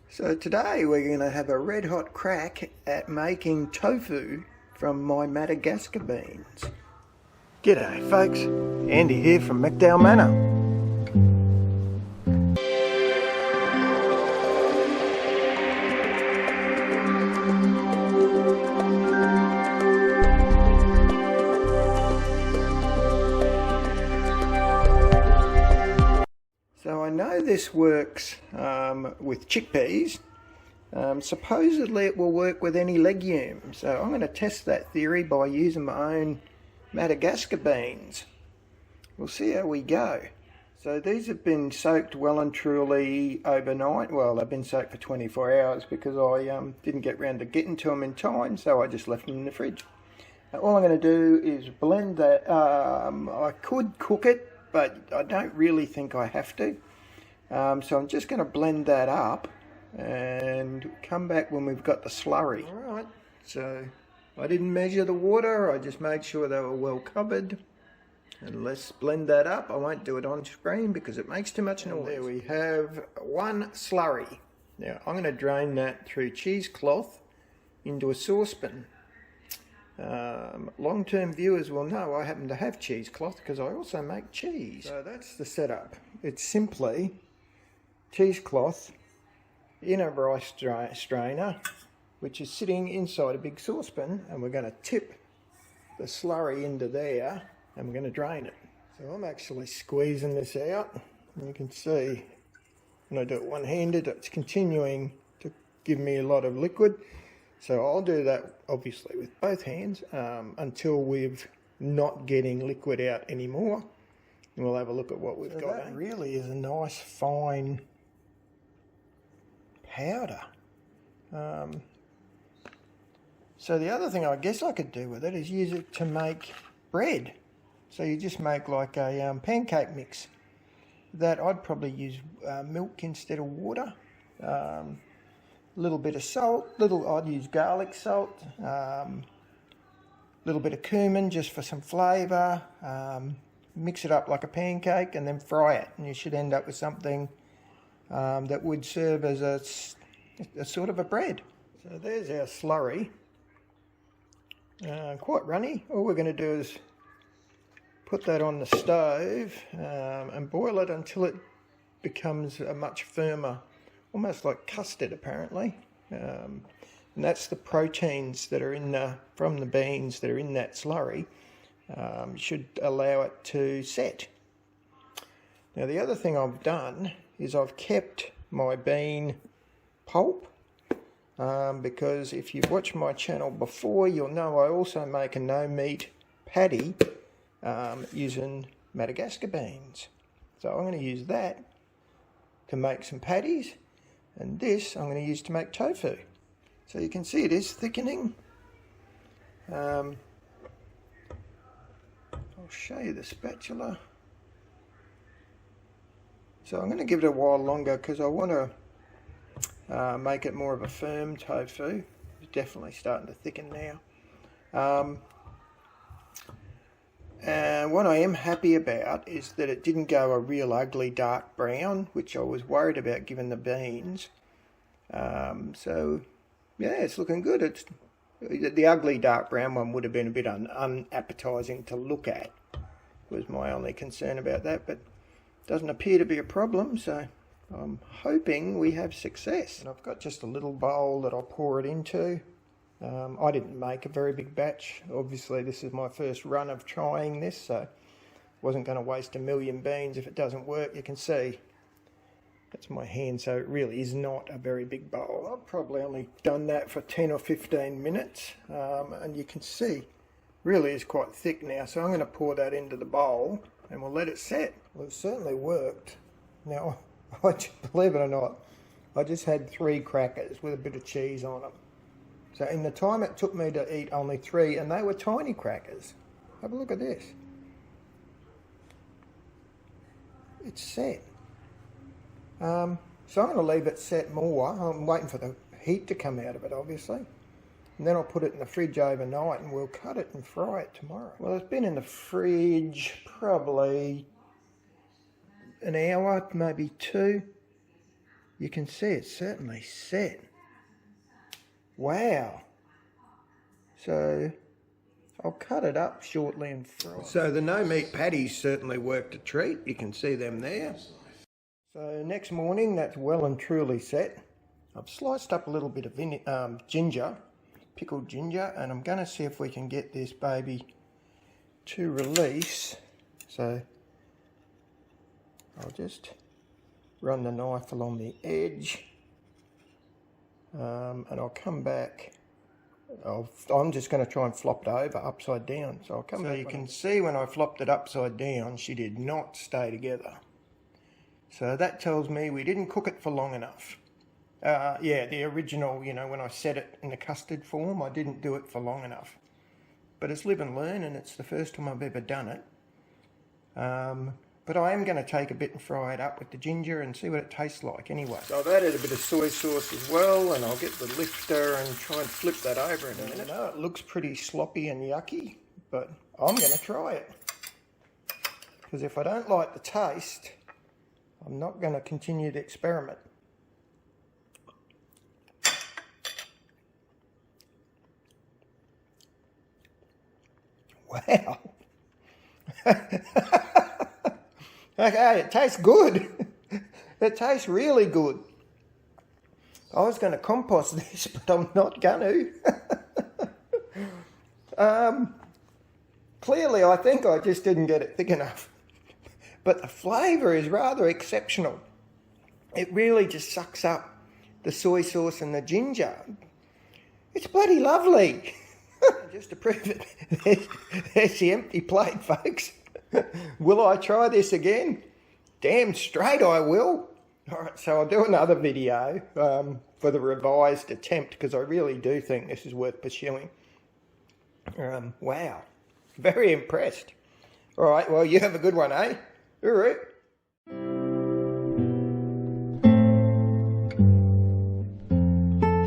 So today we're going to have a red hot crack at making tofu from my Madagascar beans. G'day folks, Andy here from McDowell Manor. So I know this works with chickpeas. Supposedly it will work with any legume. So I'm going to test that theory by using my own Madagascar beans. We'll see how we go. So these have been soaked well and truly overnight. Well, they've been soaked for 24 hours because I didn't get round to getting to them in time, so I just left them in the fridge. All I'm going to do is blend that. I could cook it, but I don't really think I have to. So I'm just going to blend that up and come back when we've got the slurry. Alright, so I didn't measure the water, I just made sure they were well covered. And let's blend that up. I won't do it on screen because it makes too much noise. There we have one slurry. Now I'm going to drain that through cheesecloth into a saucepan. Long-term viewers will know I happen to have cheesecloth because I also make cheese. So that's the setup. It's simply cheesecloth in a rice strainer, which is sitting inside a big saucepan, and we're going to tip the slurry into there and we're going to drain it. So I'm actually squeezing this out, and you can see when I do it one-handed it's continuing to give me a lot of liquid. So I'll do that obviously with both hands until we're not getting liquid out anymore, and we'll have a look at what we've got. That really is a nice fine powder. So the other thing I guess I could do with it is use it to make bread. So you just make like a pancake mix. That I'd probably use milk instead of water. Little bit of salt, I'd use garlic salt, little bit of cumin just for some flavour, mix it up like a pancake and then fry it, and you should end up with something that would serve as a sort of a bread. So there's our slurry, quite runny. All we're going to do is put that on the stove and boil it until it becomes a much firmer, almost like custard apparently, and that's the proteins that are from the beans that are in that slurry. Should allow it to set. Now the other thing I've done is I've kept my bean pulp, because if you've watched my channel before you'll know I also make a no meat patty using Madagascar beans. So I'm going to use that to make some patties, and this I'm going to use to make tofu. So you can see it is thickening. I'll show you the spatula. So I'm going to give it a while longer because I want to make it more of a firm tofu. It's definitely starting to thicken now. And what I am happy about is that it didn't go a real ugly dark brown, which I was worried about given the beans. So yeah, it's looking good. The ugly dark brown one would have been a bit unappetizing to look at, was my only concern about that, but doesn't appear to be a problem, so I'm hoping we have success. And I've got just a little bowl that I'll pour it into. I didn't make a very big batch. Obviously this is my first run of trying this, so I wasn't going to waste a million beans if it doesn't work. You can see that's my hand, so it really is not a very big bowl. I've probably only done that for 10 or 15 minutes, and you can see really is quite thick now. So I'm going to pour that into the bowl and we'll let it set. Well, it certainly worked. Now, believe it or not, I just had 3 crackers with a bit of cheese on them. So in the time it took me to eat only 3, and they were tiny crackers. Have a look at this. It's set. So I'm going to leave it set more. I'm waiting for the heat to come out of it, obviously. And then I'll put it in the fridge overnight and we'll cut it and fry it tomorrow. Well, it's been in the fridge probably an hour, maybe 2. you can see it's certainly set. Wow. So I'll cut it up shortly and fry. So the no meat patties certainly worked a treat. You can see them there. So next morning, that's well and truly set. I've sliced up a little bit of ginger, pickled ginger, and I'm going to see if we can get this baby to release. So I'll just run the knife along the edge, and I'll come back. I'm just going to try and flop it over upside down. So I'll come back. So you can see when I flopped it upside down, she did not stay together. So that tells me we didn't cook it for long enough. Yeah, the original, you know, when I set it in the custard form, I didn't do it for long enough. But it's live and learn, and it's the first time I've ever done it. But I am going to take a bit and fry it up with the ginger and see what it tastes like anyway. So I've added a bit of soy sauce as well, and I'll get the lifter and try and flip that over in a minute. I know it looks pretty sloppy and yucky, but I'm going to try it. Because if I don't like the taste, I'm not going to continue to experiment. Wow. Okay, it tastes good. It tastes really good. I was going to compost this, but I'm not going to. Clearly, I think I just didn't get it thick enough. But the flavour is rather exceptional. It really just sucks up the soy sauce and the ginger. It's bloody lovely. Just to prove it, there's the empty plate, folks. Will I try this again? Damn straight I will. All right, so I'll do another video for the revised attempt, because I really do think this is worth pursuing. Wow, very impressed. All right, well, you have a good one, eh? All right.